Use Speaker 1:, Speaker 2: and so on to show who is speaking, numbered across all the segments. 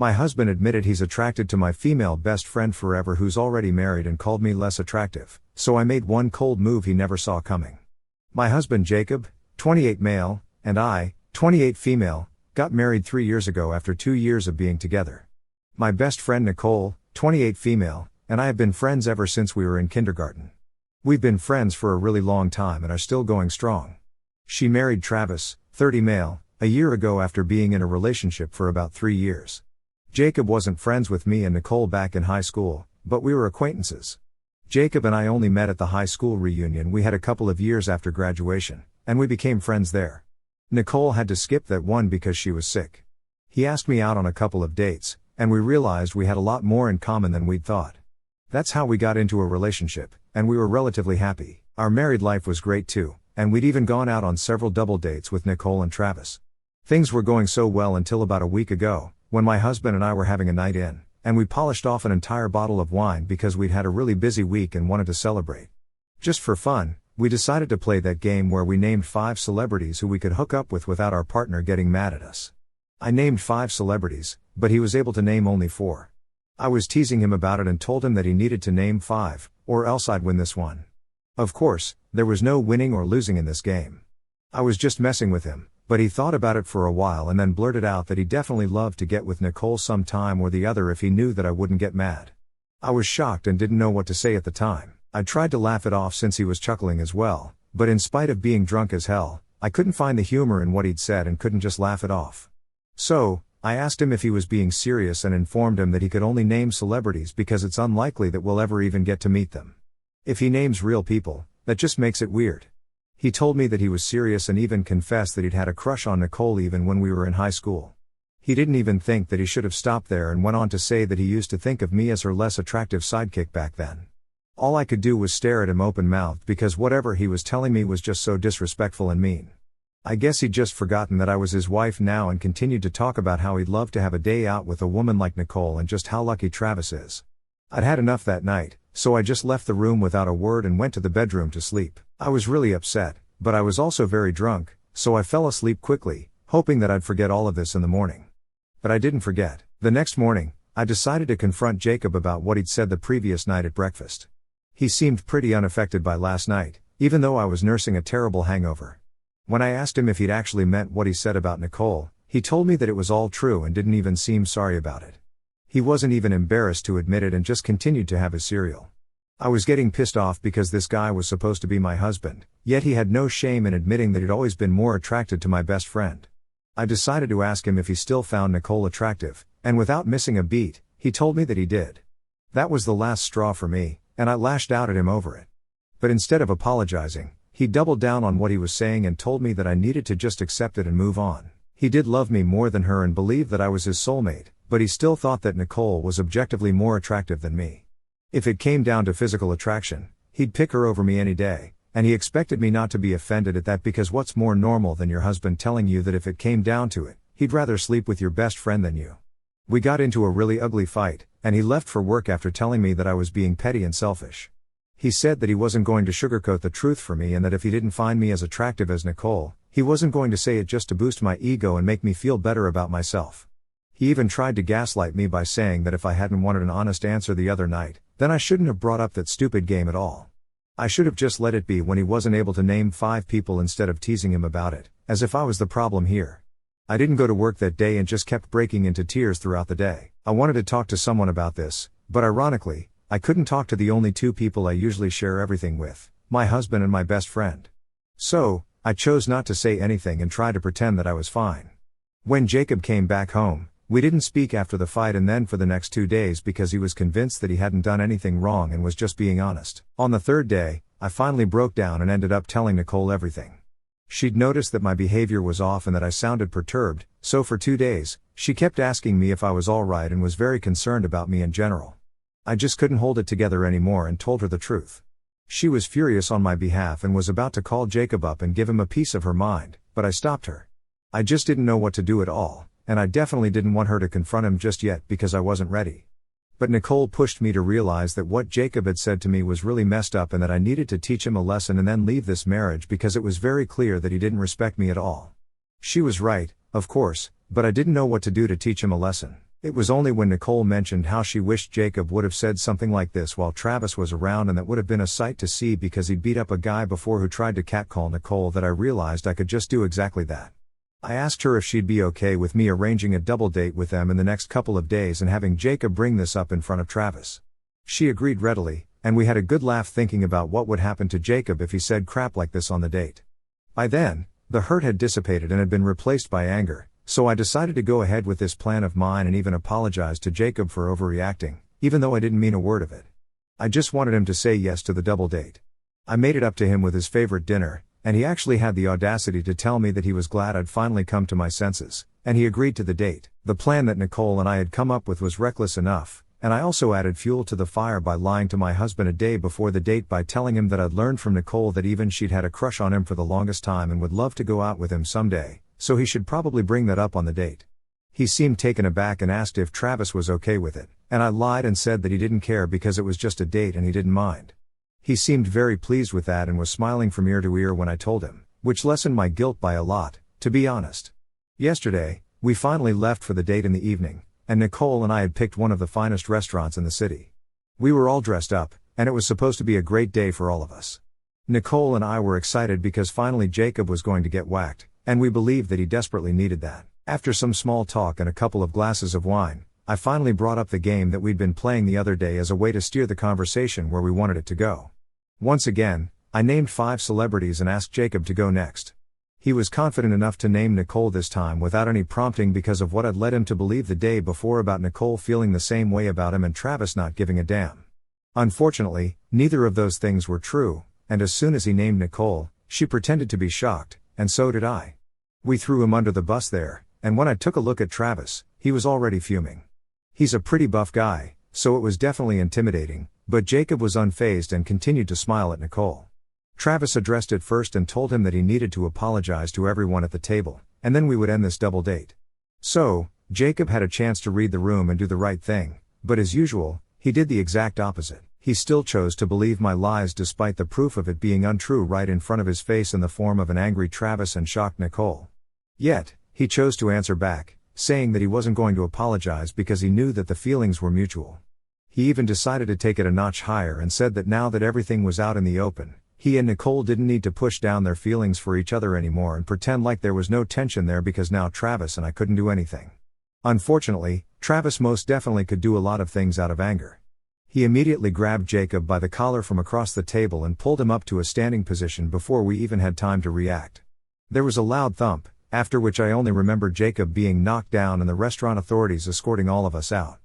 Speaker 1: My husband admitted he's attracted to my female best friend forever who's already married and called me less attractive, so I made one cold move he never saw coming. My husband Jacob, 28 male, and I, 28 female, got married 3 years ago after 2 years of being together. My best friend Nicole, 28 female, and I have been friends ever since we were in kindergarten. We've been friends for a really long time and are still going strong. She married Travis, 30 male, a year ago after being in a relationship for about 3 years. Jacob wasn't friends with me and Nicole back in high school, but we were acquaintances. Jacob and I only met at the high school reunion we had a couple of years after graduation, and we became friends there. Nicole had to skip that one because she was sick. He asked me out on a couple of dates, and we realized we had a lot more in common than we'd thought. That's how we got into a relationship, and we were relatively happy. Our married life was great too, and we'd even gone out on several double dates with Nicole and Travis. Things were going so well until about a week ago, when my husband and I were having a night in, and we polished off an entire bottle of wine because we'd had a really busy week and wanted to celebrate. Just for fun, we decided to play that game where we named 5 celebrities who we could hook up with without our partner getting mad at us. I named 5 celebrities, but he was able to name only 4. I was teasing him about it and told him that he needed to name 5, or else I'd win this one. Of course, there was no winning or losing in this game. I was just messing with him, but he thought about it for a while and then blurted out that he'd definitely love to get with Nicole some time or the other if he knew that I wouldn't get mad. I was shocked and didn't know what to say at the time. I tried to laugh it off since he was chuckling as well, but in spite of being drunk as hell, I couldn't find the humor in what he'd said and couldn't just laugh it off. So, I asked him if he was being serious and informed him that he could only name celebrities because it's unlikely that we'll ever even get to meet them. If he names real people, that just makes it weird. He told me that he was serious and even confessed that he'd had a crush on Nicole even when we were in high school. He didn't even think that he should have stopped there and went on to say that he used to think of me as her less attractive sidekick back then. All I could do was stare at him open-mouthed because whatever he was telling me was just so disrespectful and mean. I guess he'd just forgotten that I was his wife now and continued to talk about how he'd love to have a day out with a woman like Nicole and just how lucky Travis is. I'd had enough that night, so I just left the room without a word and went to the bedroom to sleep. I was really upset, but I was also very drunk, so I fell asleep quickly, hoping that I'd forget all of this in the morning. But I didn't forget. The next morning, I decided to confront Jacob about what he'd said the previous night at breakfast. He seemed pretty unaffected by last night, even though I was nursing a terrible hangover. When I asked him if he'd actually meant what he said about Nicole, he told me that it was all true and didn't even seem sorry about it. He wasn't even embarrassed to admit it and just continued to have his cereal. I was getting pissed off because this guy was supposed to be my husband, yet he had no shame in admitting that he'd always been more attracted to my best friend. I decided to ask him if he still found Nicole attractive, and without missing a beat, he told me that he did. That was the last straw for me, and I lashed out at him over it. But instead of apologizing, he doubled down on what he was saying and told me that I needed to just accept it and move on. He did love me more than her and believed that I was his soulmate, but he still thought that Nicole was objectively more attractive than me. If it came down to physical attraction, he'd pick her over me any day, and he expected me not to be offended at that because what's more normal than your husband telling you that if it came down to it, he'd rather sleep with your best friend than you. We got into a really ugly fight, and he left for work after telling me that I was being petty and selfish. He said that he wasn't going to sugarcoat the truth for me and that if he didn't find me as attractive as Nicole, he wasn't going to say it just to boost my ego and make me feel better about myself. He even tried to gaslight me by saying that if I hadn't wanted an honest answer the other night, then I shouldn't have brought up that stupid game at all. I should have just let it be when he wasn't able to name 5 people instead of teasing him about it, as if I was the problem here. I didn't go to work that day and just kept breaking into tears throughout the day. I wanted to talk to someone about this, but ironically, I couldn't talk to the only 2 people I usually share everything with, my husband and my best friend. So, I chose not to say anything and try to pretend that I was fine. When Jacob came back home, we didn't speak after the fight and then for the next 2 days because he was convinced that he hadn't done anything wrong and was just being honest. On the 3rd day, I finally broke down and ended up telling Nicole everything. She'd noticed that my behavior was off and that I sounded perturbed, so for 2 days, she kept asking me if I was alright and was very concerned about me in general. I just couldn't hold it together anymore and told her the truth. She was furious on my behalf and was about to call Jacob up and give him a piece of her mind, but I stopped her. I just didn't know what to do at all, and I definitely didn't want her to confront him just yet because I wasn't ready. But Nicole pushed me to realize that what Jacob had said to me was really messed up and that I needed to teach him a lesson and then leave this marriage because it was very clear that he didn't respect me at all. She was right, of course, but I didn't know what to do to teach him a lesson. It was only when Nicole mentioned how she wished Jacob would have said something like this while Travis was around, and that would have been a sight to see because he'd beat up a guy before who tried to catcall Nicole, that I realized I could just do exactly that. I asked her if she'd be okay with me arranging a double date with them in the next couple of days and having Jacob bring this up in front of Travis. She agreed readily, and we had a good laugh thinking about what would happen to Jacob if he said crap like this on the date. By then, the hurt had dissipated and had been replaced by anger. So I decided to go ahead with this plan of mine and even apologized to Jacob for overreacting, even though I didn't mean a word of it. I just wanted him to say yes to the double date. I made it up to him with his favorite dinner, and he actually had the audacity to tell me that he was glad I'd finally come to my senses, and he agreed to the date. The plan that Nicole and I had come up with was reckless enough, and I also added fuel to the fire by lying to my husband a day before the date by telling him that I'd learned from Nicole that even she'd had a crush on him for the longest time and would love to go out with him someday. So he should probably bring that up on the date. He seemed taken aback and asked if Travis was okay with it, and I lied and said that he didn't care because it was just a date and he didn't mind. He seemed very pleased with that and was smiling from ear to ear when I told him, which lessened my guilt by a lot, to be honest. Yesterday, we finally left for the date in the evening, and Nicole and I had picked one of the finest restaurants in the city. We were all dressed up, and it was supposed to be a great day for all of us. Nicole and I were excited because finally Jacob was going to get whacked, and we believed that he desperately needed that. After some small talk and a couple of glasses of wine, I finally brought up the game that we'd been playing the other day as a way to steer the conversation where we wanted it to go. Once again, I named 5 celebrities and asked Jacob to go next. He was confident enough to name Nicole this time without any prompting because of what had led him to believe the day before about Nicole feeling the same way about him and Travis not giving a damn. Unfortunately, neither of those things were true, and as soon as he named Nicole, she pretended to be shocked, and so did I. We threw him under the bus there, and when I took a look at Travis, he was already fuming. He's a pretty buff guy, so it was definitely intimidating, but Jacob was unfazed and continued to smile at Nicole. Travis addressed it first and told him that he needed to apologize to everyone at the table, and then we would end this double date. So, Jacob had a chance to read the room and do the right thing, but as usual, he did the exact opposite. He still chose to believe my lies despite the proof of it being untrue right in front of his face in the form of an angry Travis and shocked Nicole. Yet, he chose to answer back, saying that he wasn't going to apologize because he knew that the feelings were mutual. He even decided to take it a notch higher and said that now that everything was out in the open, he and Nicole didn't need to push down their feelings for each other anymore and pretend like there was no tension there because now Travis and I couldn't do anything. Unfortunately, Travis most definitely could do a lot of things out of anger. He immediately grabbed Jacob by the collar from across the table and pulled him up to a standing position before we even had time to react. There was a loud thump, after which I only remember Jacob being knocked down and the restaurant authorities escorting all of us out.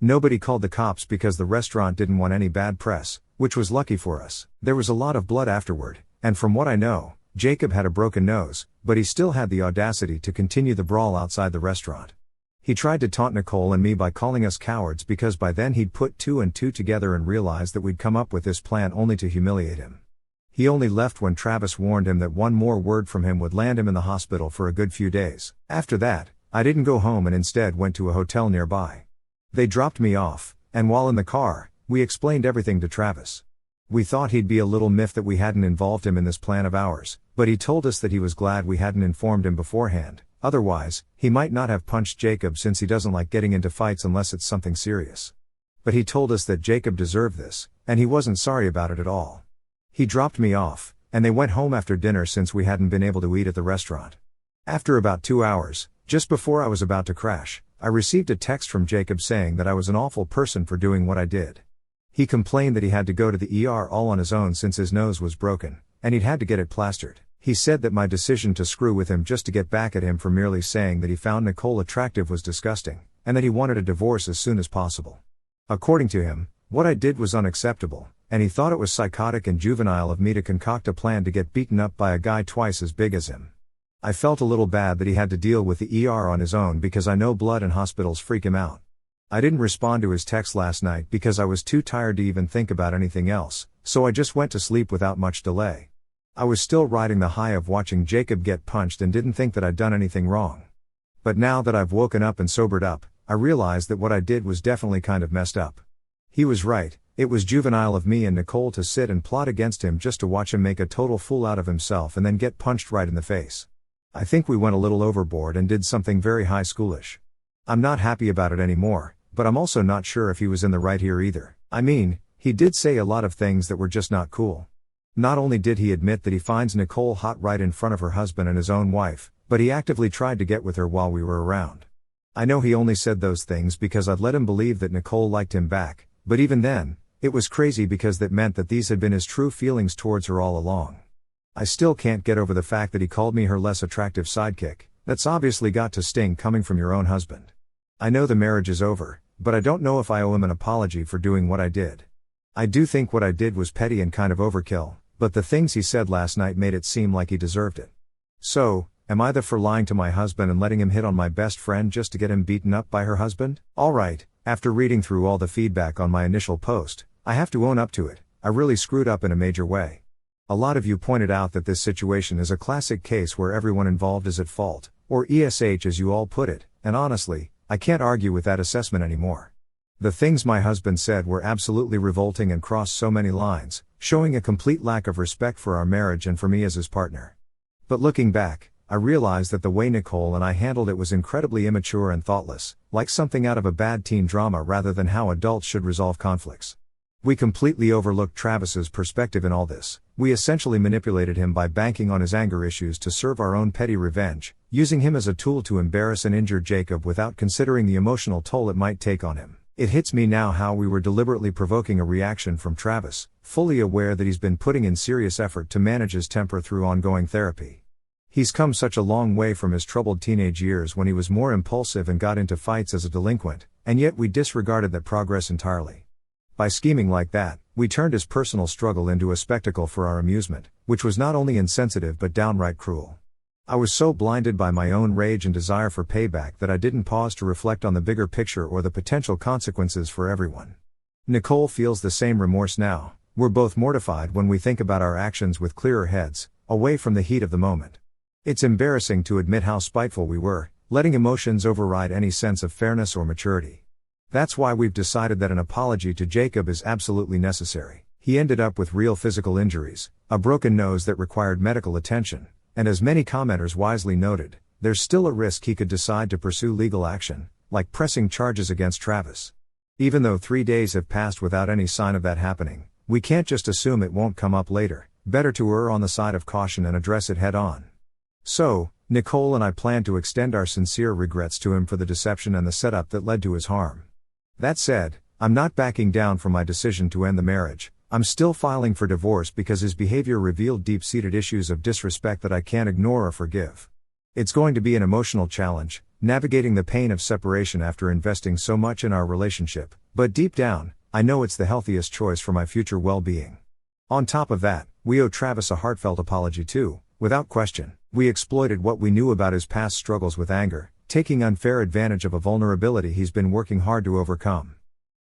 Speaker 1: Nobody called the cops because the restaurant didn't want any bad press, which was lucky for us. There was a lot of blood afterward, and from what I know, Jacob had a broken nose, but he still had the audacity to continue the brawl outside the restaurant. He tried to taunt Nicole and me by calling us cowards because by then he'd put 2 and 2 together and realized that we'd come up with this plan only to humiliate him. He only left when Travis warned him that one more word from him would land him in the hospital for a good few days. After that, I didn't go home and instead went to a hotel nearby. They dropped me off, and while in the car, we explained everything to Travis. We thought he'd be a little miffed that we hadn't involved him in this plan of ours, but he told us that he was glad we hadn't informed him beforehand. Otherwise, he might not have punched Jacob since he doesn't like getting into fights unless it's something serious. But he told us that Jacob deserved this, and he wasn't sorry about it at all. He dropped me off, and they went home after dinner since we hadn't been able to eat at the restaurant. After about 2 hours, just before I was about to crash, I received a text from Jacob saying that I was an awful person for doing what I did. He complained that he had to go to the ER all on his own since his nose was broken, and he'd had to get it plastered. He said that my decision to screw with him just to get back at him for merely saying that he found Nicole attractive was disgusting, and that he wanted a divorce as soon as possible. According to him, what I did was unacceptable, and he thought it was psychotic and juvenile of me to concoct a plan to get beaten up by a guy twice as big as him. I felt a little bad that he had to deal with the ER on his own because I know blood in hospitals freak him out. I didn't respond to his text last night because I was too tired to even think about anything else, so I just went to sleep without much delay. I was still riding the high of watching Jacob get punched and didn't think that I'd done anything wrong. But now that I've woken up and sobered up, I realized that what I did was definitely kind of messed up. He was right, it was juvenile of me and Nicole to sit and plot against him just to watch him make a total fool out of himself and then get punched right in the face. I think we went a little overboard and did something very high schoolish. I'm not happy about it anymore, but I'm also not sure if he was in the right here either. I mean, he did say a lot of things that were just not cool. Not only did he admit that he finds Nicole hot right in front of her husband and his own wife, but he actively tried to get with her while we were around. I know he only said those things because I'd let him believe that Nicole liked him back, but even then, it was crazy because that meant that these had been his true feelings towards her all along. I still can't get over the fact that he called me her less attractive sidekick. That's obviously got to sting coming from your own husband. I know the marriage is over, but I don't know if I owe him an apology for doing what I did. I do think what I did was petty and kind of overkill, but the things he said last night made it seem like he deserved it. So, am I the for lying to my husband and letting him hit on my best friend just to get him beaten up by her husband? Alright, after reading through all the feedback on my initial post, I have to own up to it. I really screwed up in a major way. A lot of you pointed out that this situation is a classic case where everyone involved is at fault, or ESH as you all put it, and honestly, I can't argue with that assessment anymore. The things my husband said were absolutely revolting and crossed so many lines, showing a complete lack of respect for our marriage and for me as his partner. But looking back, I realized that the way Nicole and I handled it was incredibly immature and thoughtless, like something out of a bad teen drama rather than how adults should resolve conflicts. We completely overlooked Travis's perspective in all this. We essentially manipulated him by banking on his anger issues to serve our own petty revenge, using him as a tool to embarrass and injure Jacob without considering the emotional toll it might take on him. It hits me now how we were deliberately provoking a reaction from Travis, fully aware that he's been putting in serious effort to manage his temper through ongoing therapy. He's come such a long way from his troubled teenage years when he was more impulsive and got into fights as a delinquent, and yet we disregarded that progress entirely. By scheming like that, we turned his personal struggle into a spectacle for our amusement, which was not only insensitive but downright cruel. I was so blinded by my own rage and desire for payback that I didn't pause to reflect on the bigger picture or the potential consequences for everyone. Nicole feels the same remorse now. We're both mortified when we think about our actions with clearer heads, away from the heat of the moment. It's embarrassing to admit how spiteful we were, letting emotions override any sense of fairness or maturity. That's why we've decided that an apology to Jacob is absolutely necessary. He ended up with real physical injuries, a broken nose that required medical attention, and as many commenters wisely noted, there's still a risk he could decide to pursue legal action, like pressing charges against Travis. Even though 3 days have passed without any sign of that happening, we can't just assume it won't come up later. Better to err on the side of caution and address it head on. So, Nicole and I plan to extend our sincere regrets to him for the deception and the setup that led to his harm. That said, I'm not backing down from my decision to end the marriage. I'm still filing for divorce because his behavior revealed deep-seated issues of disrespect that I can't ignore or forgive. It's going to be an emotional challenge, navigating the pain of separation after investing so much in our relationship, but deep down, I know it's the healthiest choice for my future well-being. On top of that, we owe Travis a heartfelt apology too, without question. We exploited what we knew about his past struggles with anger, taking unfair advantage of a vulnerability he's been working hard to overcome.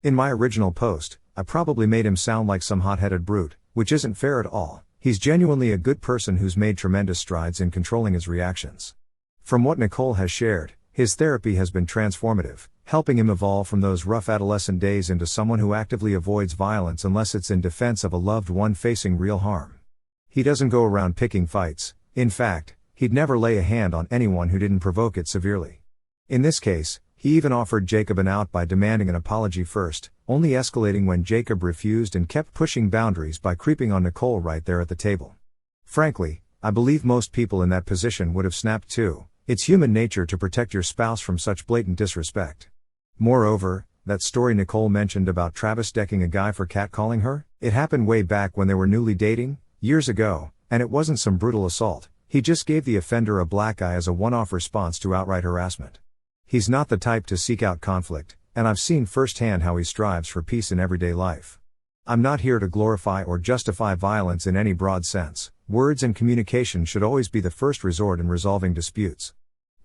Speaker 1: In my original post, I probably made him sound like some hot-headed brute, which isn't fair at all. He's genuinely a good person who's made tremendous strides in controlling his reactions. From what Nicole has shared, his therapy has been transformative, helping him evolve from those rough adolescent days into someone who actively avoids violence unless it's in defense of a loved one facing real harm. He doesn't go around picking fights. In fact, he'd never lay a hand on anyone who didn't provoke it severely. In this case, he even offered Jacob an out by demanding an apology first, only escalating when Jacob refused and kept pushing boundaries by creeping on Nicole right there at the table. Frankly, I believe most people in that position would have snapped too. It's human nature to protect your spouse from such blatant disrespect. Moreover, that story Nicole mentioned about Travis decking a guy for catcalling her, it happened way back when they were newly dating, years ago, and it wasn't some brutal assault. He just gave the offender a black eye as a one-off response to outright harassment. He's not the type to seek out conflict, and I've seen firsthand how he strives for peace in everyday life. I'm not here to glorify or justify violence in any broad sense. Words and communication should always be the first resort in resolving disputes.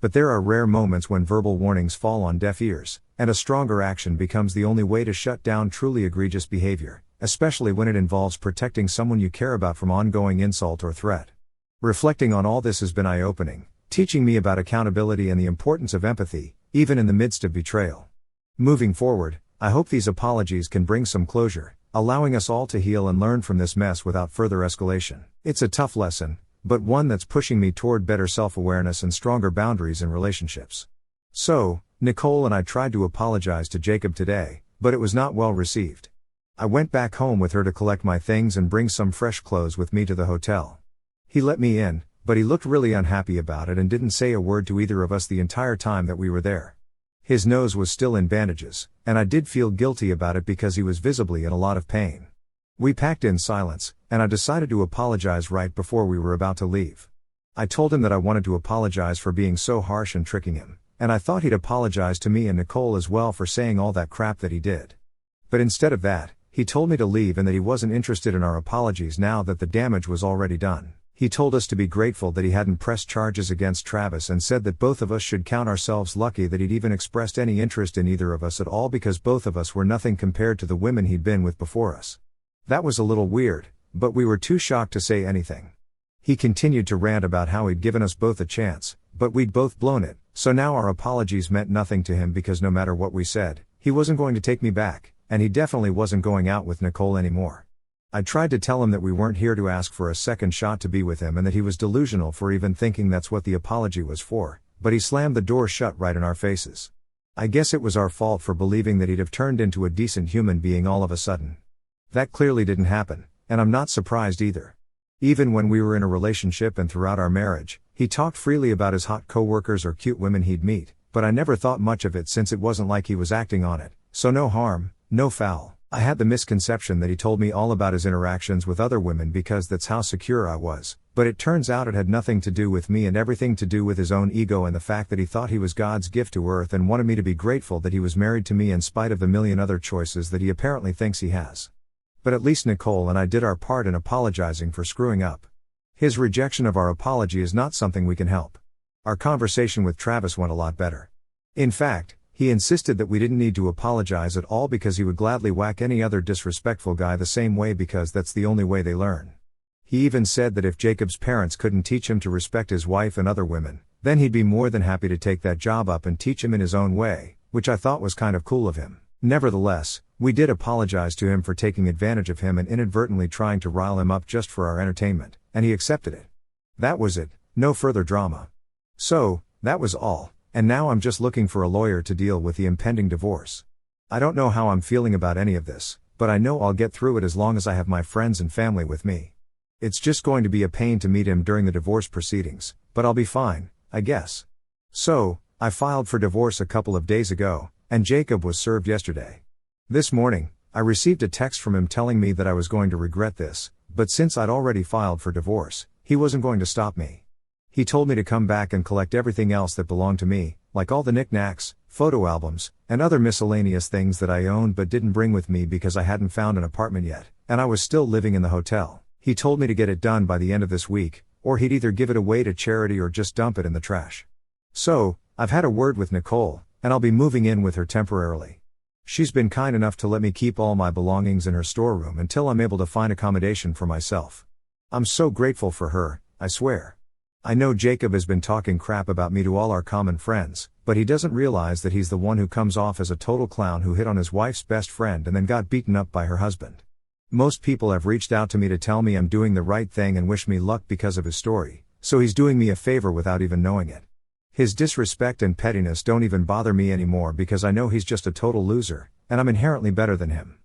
Speaker 1: But there are rare moments when verbal warnings fall on deaf ears, and a stronger action becomes the only way to shut down truly egregious behavior, especially when it involves protecting someone you care about from ongoing insult or threat. Reflecting on all this has been eye-opening, teaching me about accountability and the importance of empathy, even in the midst of betrayal. Moving forward, I hope these apologies can bring some closure, allowing us all to heal and learn from this mess without further escalation. It's a tough lesson, but one that's pushing me toward better self-awareness and stronger boundaries in relationships. So, Nicole and I tried to apologize to Jacob today, but it was not well received. I went back home with her to collect my things and bring some fresh clothes with me to the hotel. He let me in, but he looked really unhappy about it and didn't say a word to either of us the entire time that we were there. His nose was still in bandages, and I did feel guilty about it because he was visibly in a lot of pain. We packed in silence, and I decided to apologize right before we were about to leave. I told him that I wanted to apologize for being so harsh and tricking him, and I thought he'd apologize to me and Nicole as well for saying all that crap that he did. But instead of that, he told me to leave and that he wasn't interested in our apologies now that the damage was already done. He told us to be grateful that he hadn't pressed charges against Travis and said that both of us should count ourselves lucky that he'd even expressed any interest in either of us at all because both of us were nothing compared to the women he'd been with before us. That was a little weird, but we were too shocked to say anything. He continued to rant about how he'd given us both a chance, but we'd both blown it, so now our apologies meant nothing to him because no matter what we said, he wasn't going to take me back, and he definitely wasn't going out with Nicole anymore. I tried to tell him that we weren't here to ask for a second shot to be with him and that he was delusional for even thinking that's what the apology was for, but he slammed the door shut right in our faces. I guess it was our fault for believing that he'd have turned into a decent human being all of a sudden. That clearly didn't happen, and I'm not surprised either. Even when we were in a relationship and throughout our marriage, he talked freely about his hot coworkers or cute women he'd meet, but I never thought much of it since it wasn't like he was acting on it, so no harm, no foul. I had the misconception that he told me all about his interactions with other women because that's how secure I was, but it turns out it had nothing to do with me and everything to do with his own ego and the fact that he thought he was God's gift to earth and wanted me to be grateful that he was married to me in spite of the million other choices that he apparently thinks he has. But at least Nicole and I did our part in apologizing for screwing up. His rejection of our apology is not something we can help. Our conversation with Travis went a lot better. In fact, he insisted that we didn't need to apologize at all because he would gladly whack any other disrespectful guy the same way because that's the only way they learn. He even said that if Jacob's parents couldn't teach him to respect his wife and other women, then he'd be more than happy to take that job up and teach him in his own way, which I thought was kind of cool of him. Nevertheless, we did apologize to him for taking advantage of him and inadvertently trying to rile him up just for our entertainment, and he accepted it. That was it, no further drama. So, that was all. And now I'm just looking for a lawyer to deal with the impending divorce. I don't know how I'm feeling about any of this, but I know I'll get through it as long as I have my friends and family with me. It's just going to be a pain to meet him during the divorce proceedings, but I'll be fine, I guess. So, I filed for divorce a couple of days ago, and Jacob was served yesterday. This morning, I received a text from him telling me that I was going to regret this, but since I'd already filed for divorce, he wasn't going to stop me. He told me to come back and collect everything else that belonged to me, like all the knickknacks, photo albums, and other miscellaneous things that I owned but didn't bring with me because I hadn't found an apartment yet, and I was still living in the hotel. He told me to get it done by the end of this week, or he'd either give it away to charity or just dump it in the trash. So, I've had a word with Nicole, and I'll be moving in with her temporarily. She's been kind enough to let me keep all my belongings in her storeroom until I'm able to find accommodation for myself. I'm so grateful for her, I swear. I know Jacob has been talking crap about me to all our common friends, but he doesn't realize that he's the one who comes off as a total clown who hit on his wife's best friend and then got beaten up by her husband. Most people have reached out to me to tell me I'm doing the right thing and wish me luck because of his story, so he's doing me a favor without even knowing it. His disrespect and pettiness don't even bother me anymore because I know he's just a total loser, and I'm inherently better than him.